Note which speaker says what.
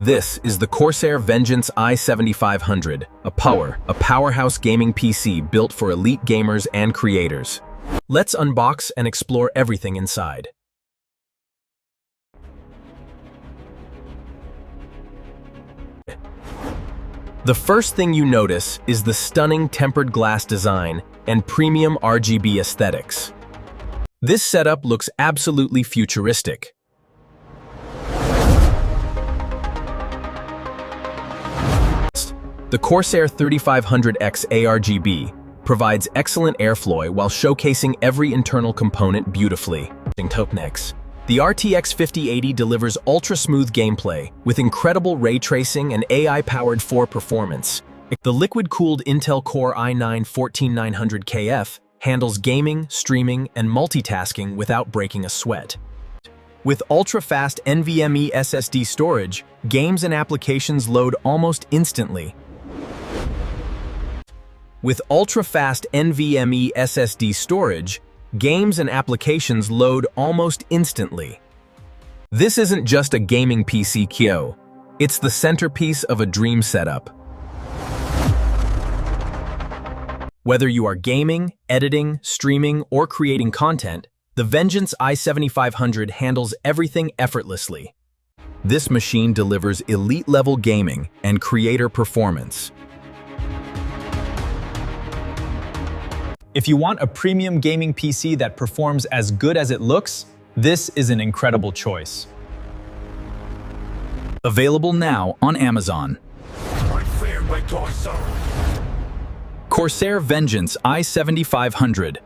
Speaker 1: This is the CORSAIR VENGEANCE i7500, a powerhouse gaming PC built for elite gamers and creators. Let's unbox and explore everything inside. The first thing you notice is the stunning tempered glass design and premium RGB aesthetics. This setup looks absolutely futuristic. The CORSAIR 3500X ARGB provides excellent airflow while showcasing every internal component beautifully. The RTX 5080 delivers ultra-smooth gameplay with incredible ray tracing and AI-powered 4 performance. The liquid-cooled Intel Core i9-14900KF handles gaming, streaming, and multitasking without breaking a sweat. With ultra-fast NVMe SSD storage, games and applications load almost instantly. With ultra-fast NVMe SSD storage, games and applications load almost instantly. This isn't just a gaming PC, Kyo. It's the centerpiece of a dream setup. Whether you are gaming, editing, streaming, or creating content, the VENGEANCE i7500 handles everything effortlessly. This machine delivers elite-level gaming and creator performance.
Speaker 2: If you want a premium gaming PC that performs as good as it looks, this is an incredible choice.
Speaker 1: Available now on Amazon. CORSAIR VENGEANCE i7500.